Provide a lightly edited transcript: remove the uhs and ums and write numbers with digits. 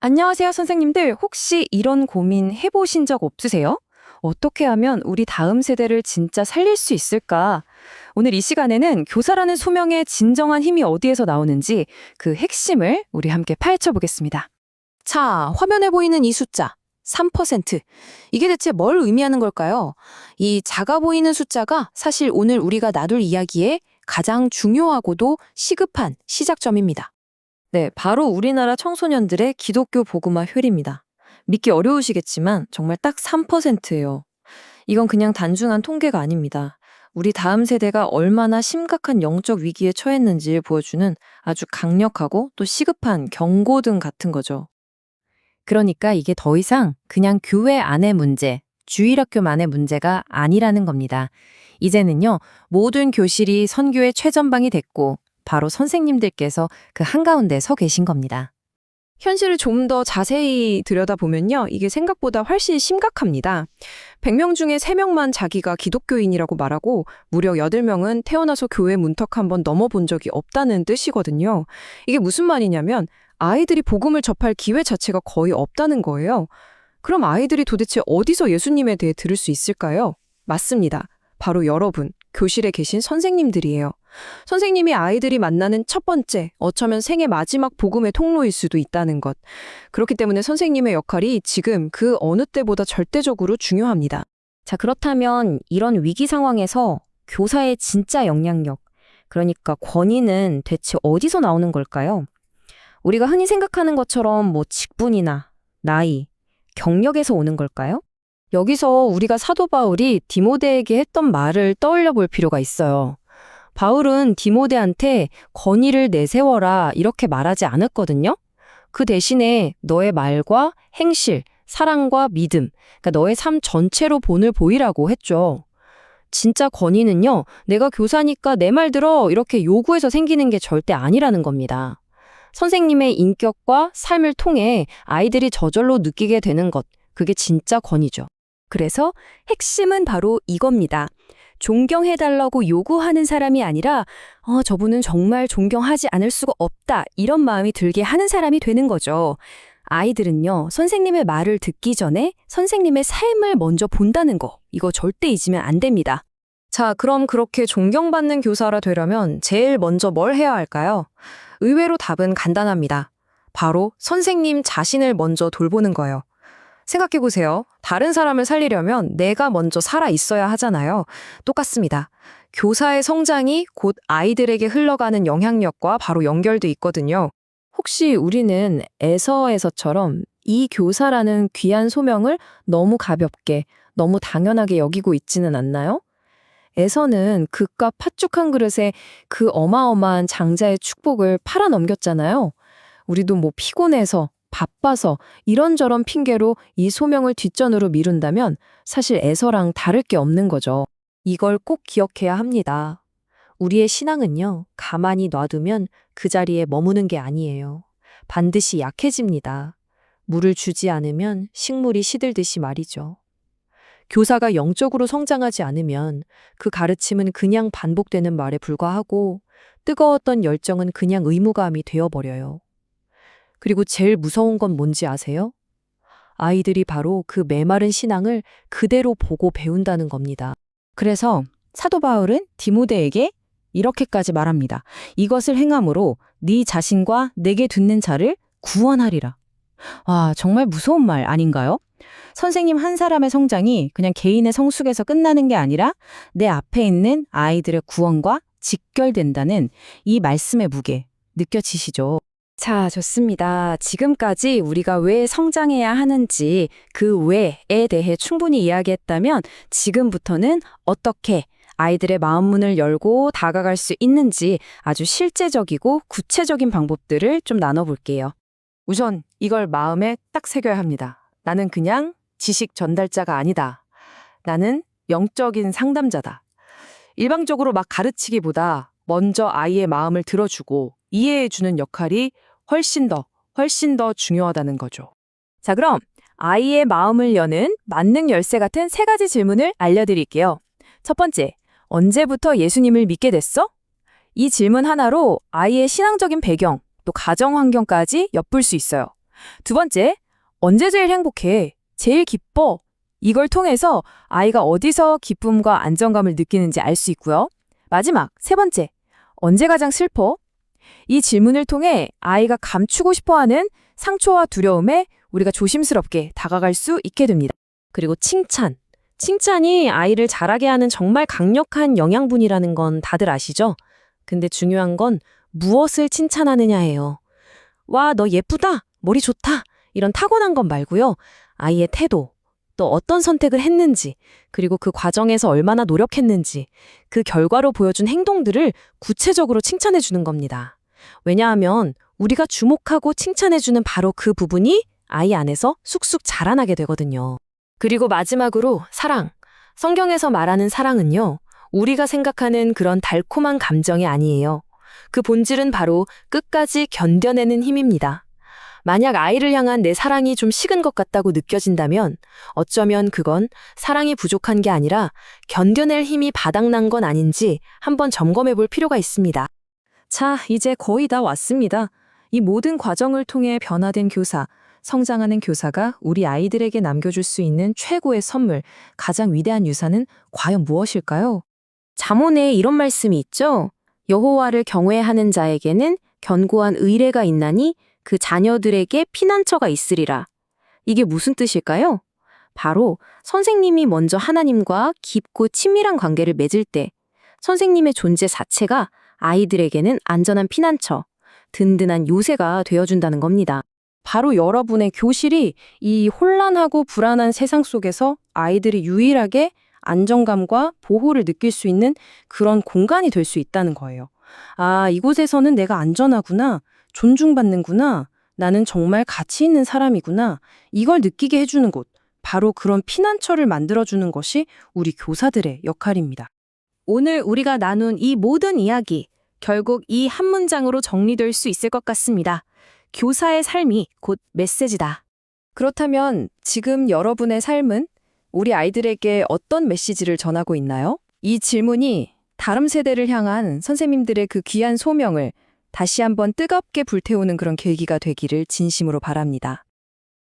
안녕하세요, 선생님들. 혹시 이런 고민 해보신 적 없으세요? 어떻게 하면 우리 다음 세대를 진짜 살릴 수 있을까? 오늘 이 시간에는 교사라는 소명의 진정한 힘이 어디에서 나오는지 그 핵심을 우리 함께 파헤쳐 보겠습니다. 자, 화면에 보이는 이 숫자, 3%. 이게 대체 뭘 의미하는 걸까요? 이 작아 보이는 숫자가 사실 오늘 우리가 나눌 이야기의 가장 중요하고도 시급한 시작점입니다. 네, 바로 우리나라 청소년들의 기독교 복음화 효율입니다. 믿기 어려우시겠지만 정말 딱 3%예요. 이건 그냥 단순한 통계가 아닙니다. 우리 다음 세대가 얼마나 심각한 영적 위기에 처했는지를 보여주는 아주 강력하고 또 시급한 경고등 같은 거죠. 그러니까 이게 더 이상 그냥 교회 안의 문제, 주일학교만의 문제가 아니라는 겁니다. 이제는요, 모든 교실이 선교의 최전방이 됐고, 바로 선생님들께서 그 한가운데 서 계신 겁니다. 현실을 좀 더 자세히 들여다보면요. 이게 생각보다 훨씬 심각합니다. 100명 중에 3명만 자기가 기독교인이라고 말하고 무려 8명은 태어나서 교회 문턱 한번 넘어본 적이 없다는 뜻이거든요. 이게 무슨 말이냐면 아이들이 복음을 접할 기회 자체가 거의 없다는 거예요. 그럼 아이들이 도대체 어디서 예수님에 대해 들을 수 있을까요? 맞습니다. 바로 여러분, 교실에 계신 선생님들이에요. 선생님이 아이들이 만나는 첫 번째, 어쩌면 생애 마지막 복음의 통로일 수도 있다는 것. 그렇기 때문에 선생님의 역할이 지금 그 어느 때보다 절대적으로 중요합니다. 자, 그렇다면 이런 위기 상황에서 교사의 진짜 영향력, 그러니까 권위는 대체 어디서 나오는 걸까요? 우리가 흔히 생각하는 것처럼 뭐 직분이나 나이, 경력에서 오는 걸까요? 여기서 우리가 사도 바울이 디모데에게 했던 말을 떠올려 볼 필요가 있어요. 바울은 디모데한테 권위를 내세워라 이렇게 말하지 않았거든요. 그 대신에 너의 말과 행실, 사랑과 믿음, 그러니까 너의 삶 전체로 본을 보이라고 했죠. 진짜 권위는요, 내가 교사니까 내 말 들어 이렇게 요구해서 생기는 게 절대 아니라는 겁니다. 선생님의 인격과 삶을 통해 아이들이 저절로 느끼게 되는 것, 그게 진짜 권위죠. 그래서 핵심은 바로 이겁니다. 존경해달라고 요구하는 사람이 아니라 저분은 정말 존경하지 않을 수가 없다 이런 마음이 들게 하는 사람이 되는 거죠. 아이들은요, 선생님의 말을 듣기 전에 선생님의 삶을 먼저 본다는 거, 이거 절대 잊으면 안 됩니다. 자, 그럼 그렇게 존경받는 교사라 되려면 제일 먼저 뭘 해야 할까요? 의외로 답은 간단합니다. 바로 선생님 자신을 먼저 돌보는 거예요. 생각해보세요. 다른 사람을 살리려면 내가 먼저 살아 있어야 하잖아요. 똑같습니다. 교사의 성장이 곧 아이들에게 흘러가는 영향력과 바로 연결돼 있거든요. 혹시 우리는 에서에서처럼 이 교사라는 귀한 소명을 너무 가볍게, 너무 당연하게 여기고 있지는 않나요? 에서는 그깟 팥죽 한 그릇에 그 어마어마한 장자의 축복을 팔아넘겼잖아요. 우리도 뭐 피곤해서 바빠서 이런저런 핑계로 이 소명을 뒷전으로 미룬다면 사실 에서랑 다를 게 없는 거죠. 이걸 꼭 기억해야 합니다. 우리의 신앙은요, 가만히 놔두면 그 자리에 머무는 게 아니에요. 반드시 약해집니다. 물을 주지 않으면 식물이 시들듯이 말이죠. 교사가 영적으로 성장하지 않으면 그 가르침은 그냥 반복되는 말에 불과하고 뜨거웠던 열정은 그냥 의무감이 되어버려요. 그리고 제일 무서운 건 뭔지 아세요? 아이들이 바로 그 메마른 신앙을 그대로 보고 배운다는 겁니다. 그래서 사도 바울은 디모데에게 이렇게까지 말합니다. 이것을 행함으로 네 자신과 내게 듣는 자를 구원하리라. 와, 정말 무서운 말 아닌가요? 선생님 한 사람의 성장이 그냥 개인의 성숙에서 끝나는 게 아니라 내 앞에 있는 아이들의 구원과 직결된다는 이 말씀의 무게 느껴지시죠? 자, 좋습니다. 지금까지 우리가 왜 성장해야 하는지 그 왜에 대해 충분히 이야기했다면 지금부터는 어떻게 아이들의 마음 문을 열고 다가갈 수 있는지 아주 실제적이고 구체적인 방법들을 좀 나눠볼게요. 우선 이걸 마음에 딱 새겨야 합니다. 나는 그냥 지식 전달자가 아니다. 나는 영적인 상담자다. 일방적으로 막 가르치기보다 먼저 아이의 마음을 들어주고 이해해주는 역할이 훨씬 더 중요하다는 거죠. 자, 그럼 아이의 마음을 여는 만능 열쇠 같은 3가지 질문을 알려드릴게요. 첫 번째, 언제부터 예수님을 믿게 됐어? 이 질문 하나로 아이의 신앙적인 배경, 또 가정 환경까지 엿볼 수 있어요. 두 번째, 언제 제일 행복해? 제일 기뻐? 이걸 통해서 아이가 어디서 기쁨과 안정감을 느끼는지 알 수 있고요. 마지막, 세 번째, 언제 가장 슬퍼? 이 질문을 통해 아이가 감추고 싶어하는 상처와 두려움에 우리가 조심스럽게 다가갈 수 있게 됩니다. 그리고 칭찬. 칭찬이 아이를 자라게 하는 정말 강력한 영양분이라는 건 다들 아시죠? 근데 중요한 건 무엇을 칭찬하느냐예요. 와, 너 예쁘다. 머리 좋다. 이런 타고난 것 말고요. 아이의 태도, 또 어떤 선택을 했는지, 그리고 그 과정에서 얼마나 노력했는지, 그 결과로 보여준 행동들을 구체적으로 칭찬해 주는 겁니다. 왜냐하면 우리가 주목하고 칭찬해 주는 바로 그 부분이 아이 안에서 쑥쑥 자라나게 되거든요. 그리고 마지막으로 사랑. 성경에서 말하는 사랑은요, 우리가 생각하는 그런 달콤한 감정이 아니에요. 그 본질은 바로 끝까지 견뎌내는 힘입니다. 만약 아이를 향한 내 사랑이 좀 식은 것 같다고 느껴진다면 어쩌면 그건 사랑이 부족한 게 아니라 견뎌낼 힘이 바닥난 건 아닌지 한번 점검해 볼 필요가 있습니다. 자, 이제 거의 다 왔습니다. 이 모든 과정을 통해 변화된 교사, 성장하는 교사가 우리 아이들에게 남겨줄 수 있는 최고의 선물, 가장 위대한 유산은 과연 무엇일까요? 잠언에 이런 말씀이 있죠. 여호와를 경외하는 자에게는 견고한 의뢰가 있나니 그 자녀들에게 피난처가 있으리라. 이게 무슨 뜻일까요? 바로 선생님이 먼저 하나님과 깊고 친밀한 관계를 맺을 때 선생님의 존재 자체가 아이들에게는 안전한 피난처, 든든한 요새가 되어준다는 겁니다. 바로 여러분의 교실이 이 혼란하고 불안한 세상 속에서 아이들이 유일하게 안정감과 보호를 느낄 수 있는 그런 공간이 될 수 있다는 거예요. 아, 이곳에서는 내가 안전하구나, 존중받는구나, 나는 정말 가치 있는 사람이구나, 이걸 느끼게 해주는 곳, 바로 그런 피난처를 만들어주는 것이 우리 교사들의 역할입니다. 오늘 우리가 나눈 이 모든 이야기, 결국 이 한 문장으로 정리될 수 있을 것 같습니다. 교사의 삶이 곧 메시지다. 그렇다면 지금 여러분의 삶은 우리 아이들에게 어떤 메시지를 전하고 있나요? 이 질문이 다음 세대를 향한 선생님들의 그 귀한 소명을 다시 한번 뜨겁게 불태우는 그런 계기가 되기를 진심으로 바랍니다.